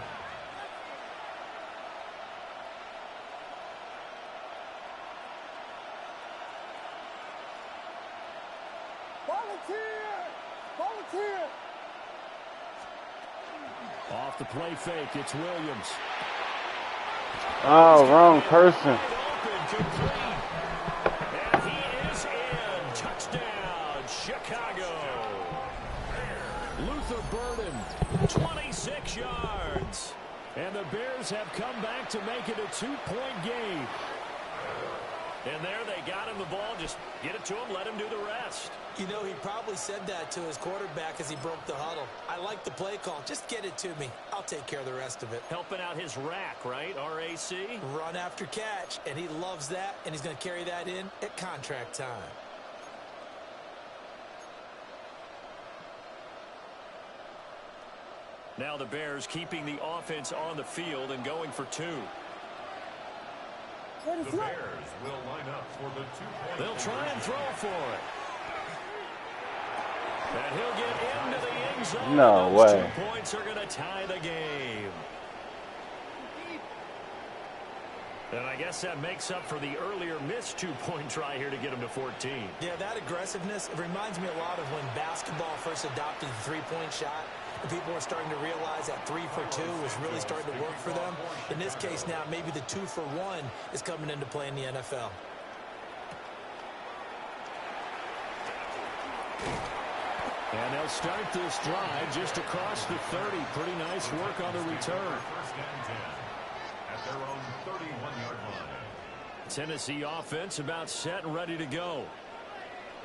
Volunteer! Off the play fake, it's Williams. Oh, wrong person. And he is in. Touchdown, Chicago. Luther Burden, 26 yards. And the Bears have come back to make it a 2-point game. And there they got him the ball. Just get it to him, let him do the rest. You know, he probably said that to his quarterback as he broke the huddle. I like the play call. Just get it to me. I'll take care of the rest of it. Helping out his rack, right? RAC? Run after catch, and he loves that, and he's going to carry that in at contract time. Now the Bears keeping the offense on the field and going for 2. The Bears will line up for the 2-point. They'll try and throw for it. And he'll get into the end zone. No way. 2 points are going to tie the game. And I guess that makes up for the earlier missed 2-point try here to get him to 14. Yeah, that aggressiveness, it reminds me a lot of when basketball first adopted the three-point shot. And people are starting to realize that 3 for 2 is really starting to work for them. In this case now, maybe the 2 for 1 is coming into play in the NFL. And they'll start this drive just across the 30. Pretty nice work on the return. 1st and 10 at their own 31-yard line. Tennessee offense about set and ready to go.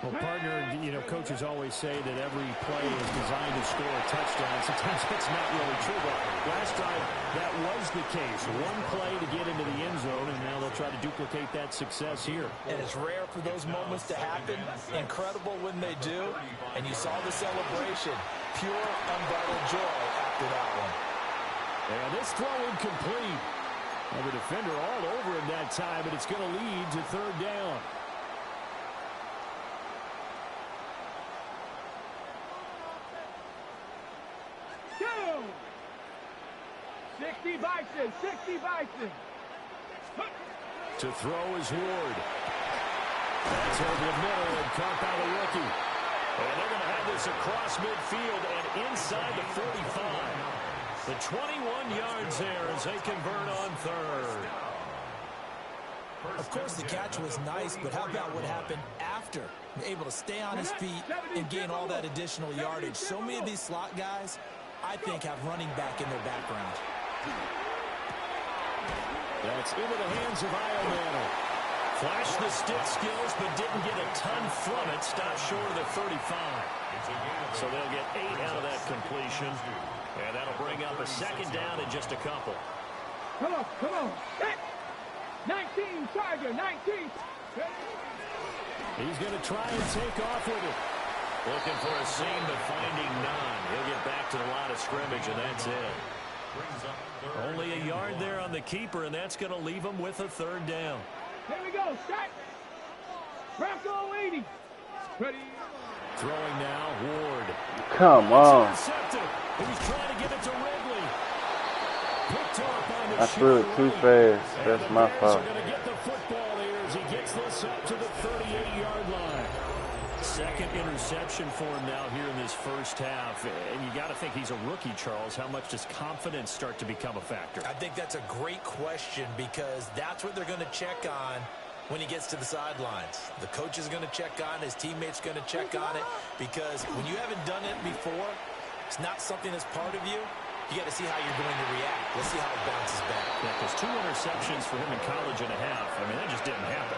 Well, partner, you know, coaches always say that every play is designed to score a touchdown. Sometimes it's not really true, but last drive that was the case. One play to get into the end zone, and now they'll try to duplicate that success here. And it's rare for those moments to happen. Incredible when they do. And you saw the celebration. Pure, unbridled joy after that one. And this throw incomplete. Well, the defender all over him that time, but it's going to lead to 3rd down. Go! 60 Bison! 60 Bison! To throw is Ward. That's over the middle and caught by the rookie. And they're going to have this across midfield and inside the 45. The 21 yards there as they convert on 3rd. Of course, the catch was nice, but how about what happened after? Able to stay on his feet and gain all that additional yardage. So many of these slot guys, I think, have running back in their background. That's into the hands of Iomanno. Flashed the stick skills, but didn't get a ton from it. Stopped short of the 35. So they'll get 8 out of that completion. And that'll bring up a 2nd down in just a couple. Come on, come on. 19, Tiger, 19. He's going to try and take off with it. Looking for a seam, but finding none. He'll get back to the line of scrimmage, and that's it. Only a yard there on the keeper, and that's going to leave him with a 3rd down. Here we go, set. Bronco 80. Ready. Throwing now, Ward. Come on. He was trying to give it to Ridley. picked up on the I threw it too fast. That's my fault. Going to get the football here as he gets this up to the 38-yard line. Second interception for him now here in this first half. And you got to think he's a rookie, Charles. How much does confidence start to become a factor? I think that's a great question because that's what they're going to check on when he gets to the sidelines. The coach is going to check on it. His teammates going to check on it because when you haven't done it before, it's not something that's part of you. You got to see how you're going to react. Let's see how it bounces back. Yeah, because 2 interceptions for him in college and a half. I mean, that just didn't happen.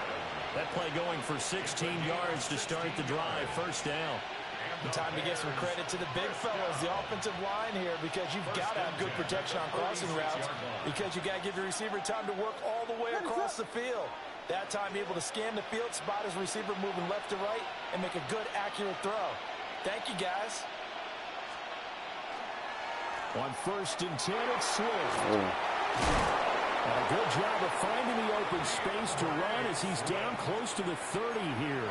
That play going for 16 yards to start the drive. First down. Time to give some credit to the big fellas, the offensive line here, because you've got to have good protection on crossing routes because you got to give your receiver time to work all the way across the field. That time able to scan the field, spot his receiver moving left to right, and make a good, accurate throw. Thank you, guys. On 1st and 10, it's Swift. And a good job of finding the open space to run as he's down close to the 30 here.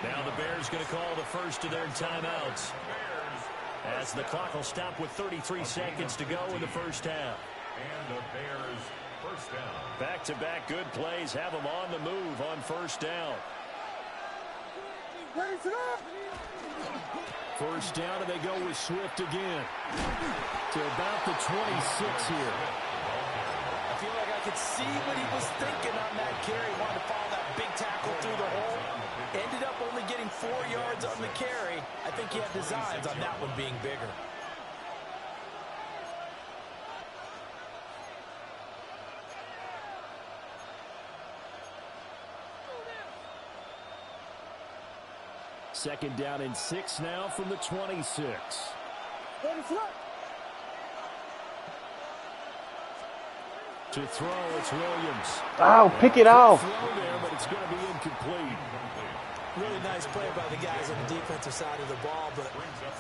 Now the Bears going to call the first of their timeouts as the clock will stop with 33 seconds to go in the first half. And the Bears first down. Back-to-back good plays have them on the move on first down. First down, and they go with Swift again to about the 26 here. I feel like I could see what he was thinking on that carry. Wanted to follow that big tackle through the hole. Ended up only getting 4 yards on the carry. I think he had designs on that one being bigger. Second down and 6 now from the 26. To throw, it's Williams. Oh, pick it off. Throw there, but it's going to be incomplete. Really nice play by the guys on the defensive side of the ball, but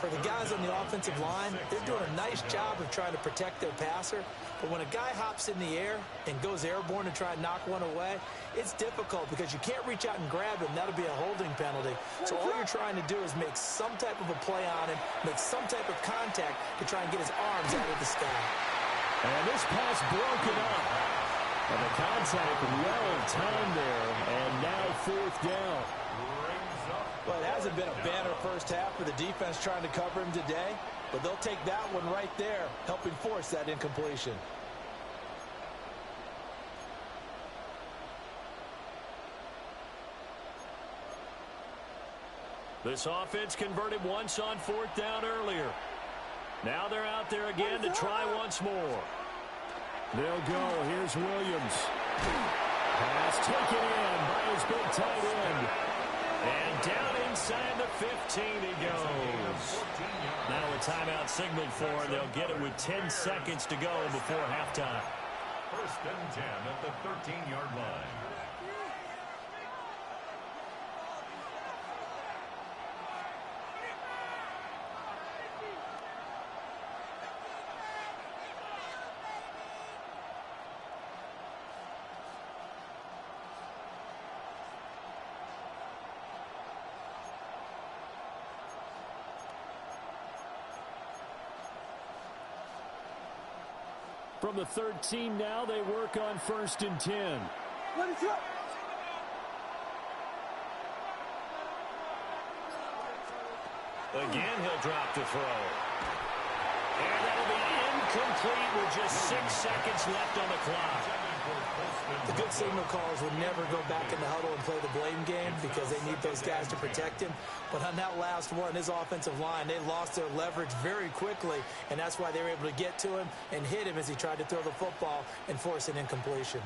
for the guys on the offensive line, they're doing a nice job of trying to protect their passer. But when a guy hops in the air and goes airborne to try and knock one away, it's difficult because you can't reach out and grab him. That'll be a holding penalty. So all you're trying to do is make some type of a play on him, make some type of contact to try and get his arms out of the sky. And this pass broken up. And the contact well timed there, and now 4th down. Well, it hasn't been a banner first half for the defense trying to cover him today, but they'll take that one right there, helping force that incompletion. This offense converted once on 4th down earlier. Now they're out there again to try once more. They'll go. Here's Williams. Pass taken in by his big tight end. And down inside the 15 he goes. Now a timeout signaled for, and they'll get it with 10 seconds to go before halftime. 1st and 10 at the 13-yard line. From the 13 now, they work on 1st and 10. Again, he'll drop to throw. And that'll be incomplete with just 6 seconds left on the clock. The good signal callers would never go back in the huddle and play the blame game because they need those guys to protect him. But on that last one, his offensive line, they lost their leverage very quickly, and that's why they were able to get to him and hit him as he tried to throw the football and force an incompletion.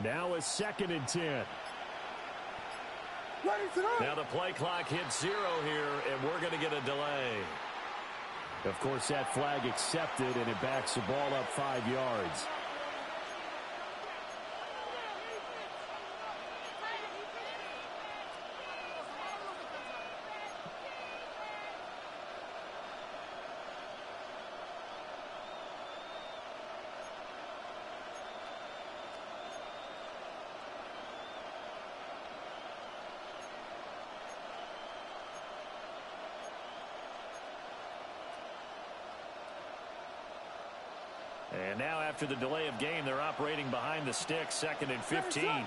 Now a 2nd and 10. Now the play clock hits 0 here, and we're going to get a delay. Of course, that flag accepted, and it backs the ball up 5 yards. And now after the delay of game, they're operating behind the stick, 2nd and 15.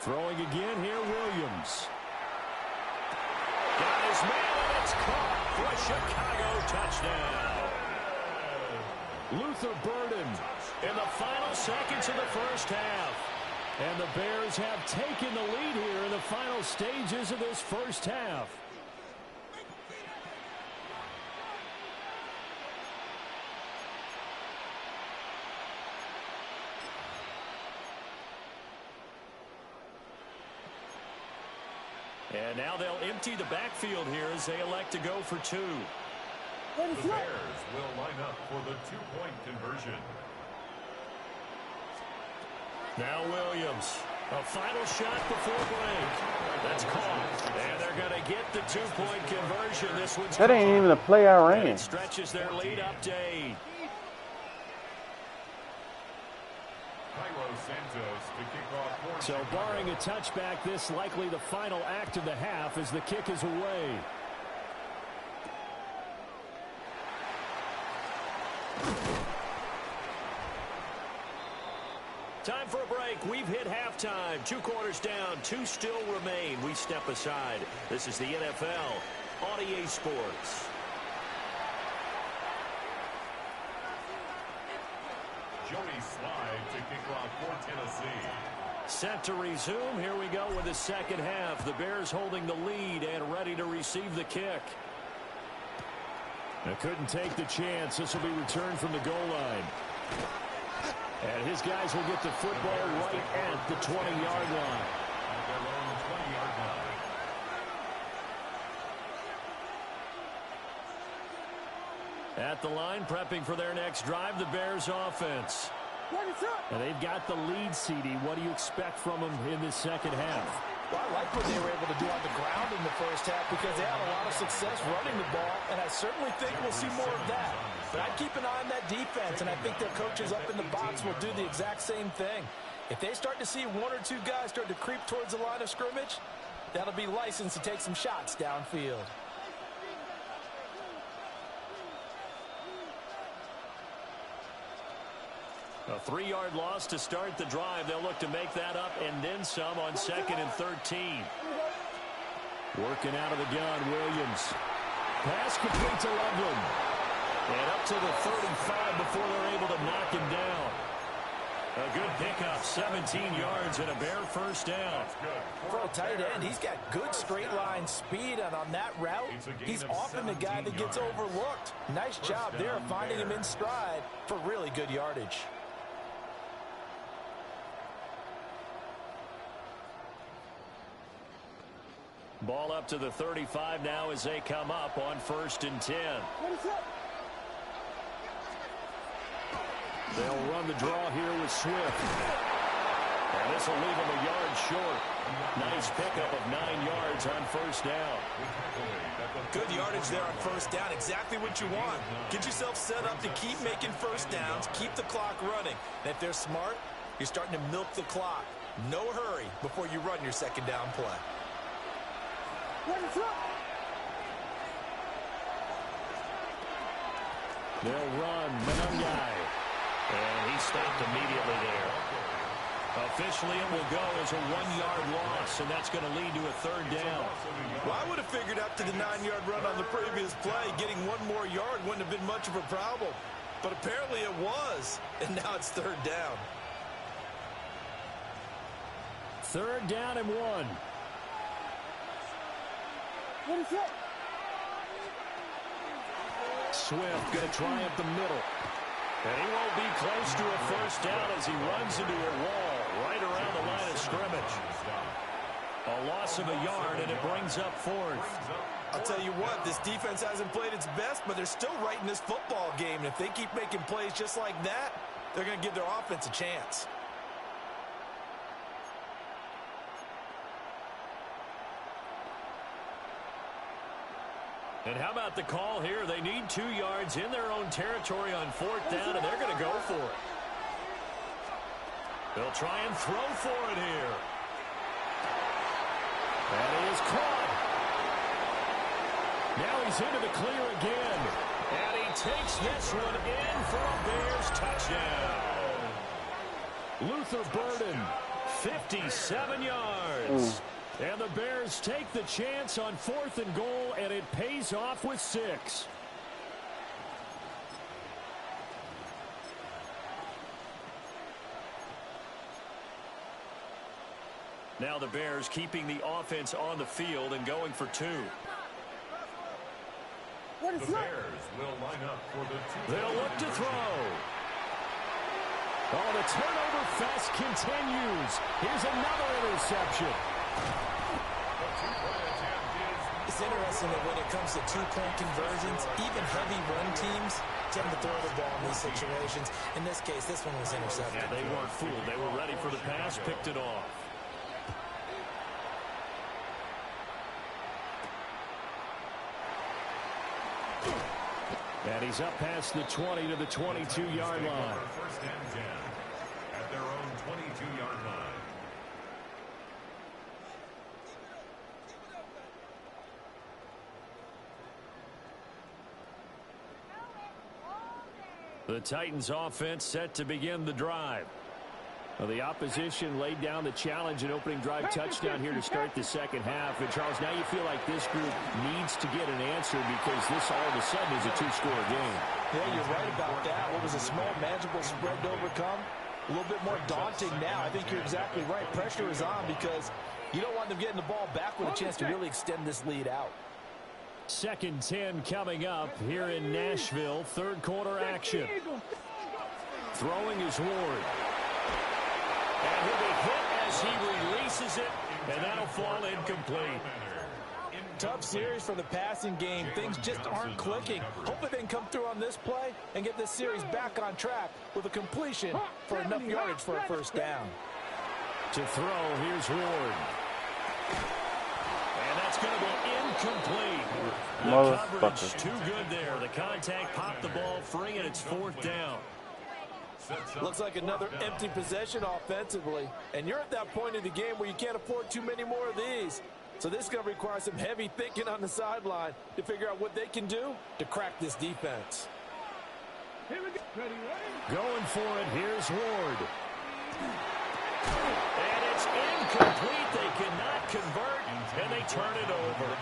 Throwing again here, Williams. Got his man, and it's caught for a Chicago touchdown. Luther Burden in the final seconds of the first half. And the Bears have taken the lead here in the final stages of this first half. And now they'll empty the backfield here as they elect to go for 2. The Bears will line up for the 2-point conversion. Now Williams, a final shot before break. That's caught. And they're going to get the 2-point conversion. This one's that ain't even a play I ran. It stretches their lead up to 8. So barring a touchback, this likely the final act of the half as the kick is away. Time for a break. We've hit halftime. 2 quarters down. 2 still remain. We step aside. This is the NFL on EA Sports. Joey Slide to kick off for Tennessee. Set to resume. Here we go with the second half. The Bears holding the lead and ready to receive the kick. They couldn't take the chance. This will be returned from the goal line. And his guys will get the football right at the 20-yard line. At their own 20-yard line. At the line, prepping for their next drive, the Bears offense. And they've got the lead, CD. What do you expect from them in this second half? Well, I like what they were able to do on the ground in the first half because they had a lot of success running the ball, and I certainly think we'll see more of that. But I'd keep an eye on that defense, and I think their coaches up in the box will do the exact same thing. If they start to see 1 or 2 guys start to creep towards the line of scrimmage, that'll be licensed to take some shots downfield. A 3-yard loss to start the drive. They'll look to make that up and then some on 2nd and 13. Working out of the gun, Williams. Pass complete to Loveland. And up to the 35 before they're able to knock him down. A good pickup, 17 yards and a Bear first down. For a tight end, he's got good straight line speed, and on that route, he's often the guy that gets overlooked. Nice job there of finding him in stride for really good yardage. Ball up to the 35 now as they come up on 1st and 10. They'll run the draw here with Swift. And this will leave him a yard short. Nice pickup of 9 yards on 1st down. Good yardage there on 1st down. Exactly what you want. Get yourself set up to keep making 1st downs, keep the clock running. And if they're smart, you're starting to milk the clock. No hurry before you run your 2nd down play. They'll run Manungai. And he stopped immediately there. Officially, it will go as a 1-yard loss, and that's going to lead to a 3rd down. Well, I would have figured after the 9-yard run on the previous play, getting 1 more yard wouldn't have been much of a problem. But apparently it was, and now it's 3rd down. 3rd down and 1. Swift going to try up the middle. And he won't be close to a 1st down as he runs into a wall right around the line of scrimmage. A loss of a yard, and it brings up 4th. I'll tell you what, this defense hasn't played its best, but they're still right in this football game. And if they keep making plays just like that, they're going to give their offense a chance. And how about the call here? They need 2 yards in their own territory on 4th down, and they're going to go for it. They'll try and throw for it here. And it is caught. Now he's into the clear again. And he takes this one in for a Bears touchdown. Luther Burden, 57 yards. And the Bears take the chance on 4th and goal, and it pays off with 6. Now the Bears keeping the offense on the field and going for 2. The Bears will line up for the 2. They'll look to throw. Oh, the turnover fest continues. Here's another interception. It's interesting that when it comes to two-point conversions, even heavy run teams tend to throw the ball in these situations. In this case, this one was intercepted. Yeah, they weren't fooled. They were ready for the pass, picked it off. And he's up past the 20 to the 22-yard line. First and 10 at their own 22-yard line. The Titans offense set to begin the drive. Well, the opposition laid down the challenge and opening drive touchdown here to start the second half. And, Charles, now you feel like this group needs to get an answer because this all of a sudden is a 2-score game. Yeah, you're right about that. What was a small, manageable spread to overcome? A little bit more daunting now. I think you're exactly right. Pressure is on because you don't want them getting the ball back with a chance to really extend this lead out. 2nd 10 coming up here in Nashville. Third quarter action. Throwing is Ward. And he'll be hit as he releases it, and that'll fall incomplete. Tough series for the passing game. Things just aren't clicking. Hopefully they can come through on this play and get this series back on track with a completion for enough yardage for a first down. To throw, here's Ward. And that's going to be incomplete. The coverage too good there. The contact popped the ball free, and it's 4th down. Looks like another empty possession offensively. And you're at that point in the game where you can't afford too many more of these. So this is going to require some heavy thinking on the sideline to figure out what they can do to crack this defense. Here we go. Ready. Going for it, here's Ward. And it's incomplete. They cannot convert, and they turn it over.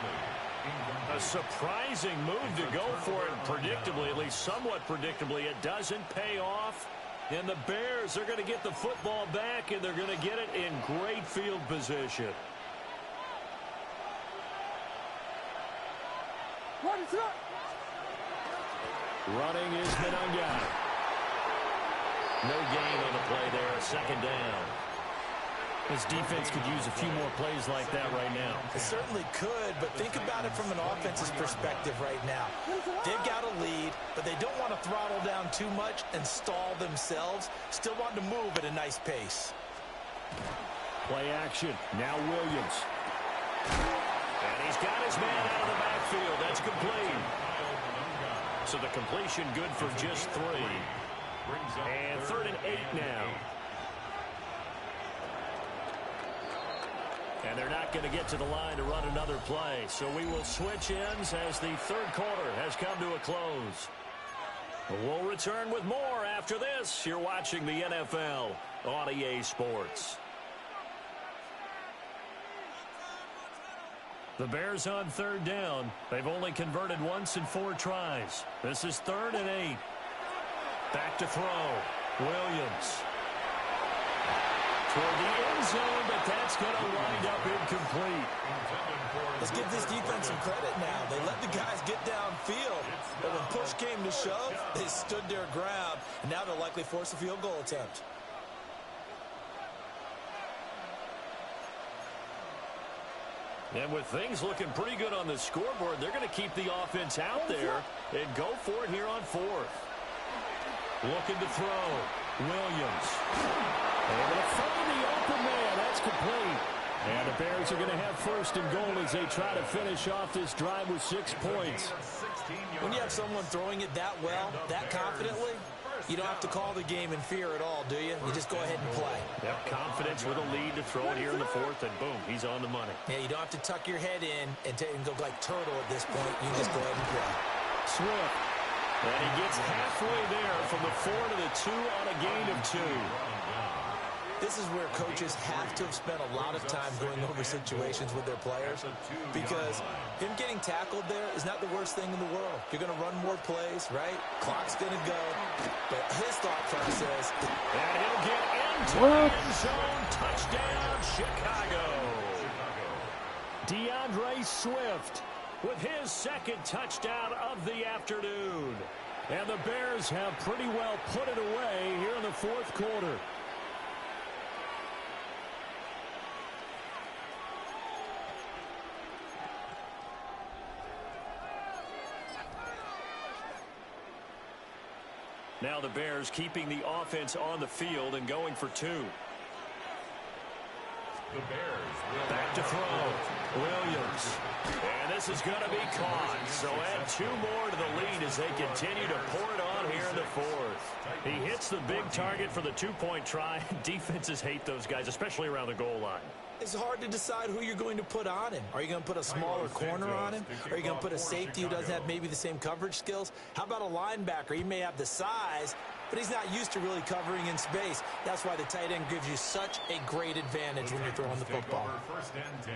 A surprising move to go for it predictably, at least somewhat predictably. It doesn't pay off. And the Bears are going to get the football back, and they're going to get it in great field position. Running is Minunga. No gain on the play there, 2nd down. This defense could use a few more plays like that right now. It certainly could, but think about it from an offense's perspective right now. They've got a lead, but they don't want to throttle down too much and stall themselves. Still want to move at a nice pace. Play action. Now Williams. And he's got his man out of the backfield. That's complete. So the completion good for just 3. And 3rd and 8 now. And they're not going to get to the line to run another play. So we will switch ends as the third quarter has come to a close. We'll return with more after this. You're watching the NFL on EA Sports. The Bears on 3rd down. They've only converted once in 4 tries. This is 3rd and 8. Back to throw. Williams. Toward the end zone, but that's going to wind up incomplete. Let's give this defense some credit now. They let the guys get downfield, but when push came to shove, they stood their ground, and now they'll likely force a field goal attempt. And with things looking pretty good on the scoreboard, they're going to keep the offense out there and go for it here on 4th. Looking to throw. Williams. Able to find the open man. That's complete. And the Bears are going to have 1st and goal as they try to finish off this drive with 6 points. When you have someone throwing it that well, that confidently, You don't have to call the game in fear at all, do you? You just go ahead and play. Yep, confidence with a lead to throw it here in the fourth, and boom, he's on the money. Yeah, you don't have to tuck your head in and go like turtle at this point. You just go ahead and play. Swift. And he gets halfway there from the 4 to the 2 on a gain of 2. This is where coaches have to have spent a lot of time going over situations with their players, because him getting tackled there is not the worst thing in the world. You're going to run more plays, right? Clock's going to go. But his thought process. And he'll get into the end zone. Touchdown, Chicago. DeAndre Swift with his second touchdown of the afternoon. And the Bears have pretty well put it away here in the fourth quarter. Now the Bears keeping the offense on the field and going for 2. The Bears will back to throw. Williams. And this is going to be caught. So add 2 more to the lead as they continue to pour it on here in the fourth. He hits the big target for the 2-point try. Defenses hate those guys, especially around the goal line. It's hard to decide who you're going to put on him. Are you going to put a smaller corner on him? Are you going to put a safety who doesn't have maybe the same coverage skills? How about a linebacker? He may have the size, but he's not used to really covering in space. That's why the tight end gives you such a great advantage when you're throwing the football. First and 10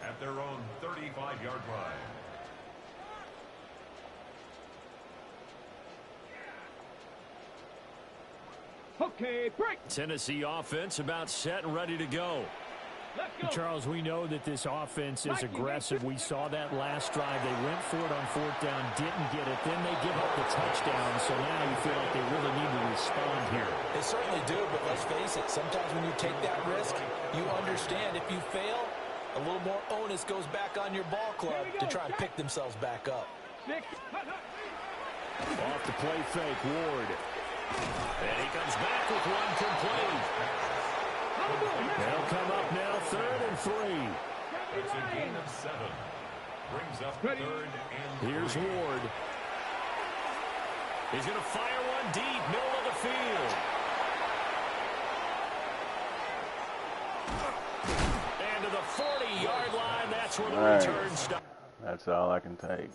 at their own 35-yard line. Okay, break. Tennessee offense about set and ready to go. Let's go. Charles, we know that this offense is aggressive. We saw that last drive. They went for it on 4th down, didn't get it. Then they give up the touchdown. So now you feel like they really need to respond here. They certainly do, but let's face it. Sometimes when you take that risk, you understand if you fail, a little more onus goes back on your ball club to try and pick themselves back up. Off the play fake, Ward. And he comes back with one complete. They'll come up now 3rd and 3. It's a gain of 7. Brings up 3rd and 3. Here's Ward. He's going to fire one deep, middle of the field. And to the 40-yard line, that's where the return stops. That's all I can take.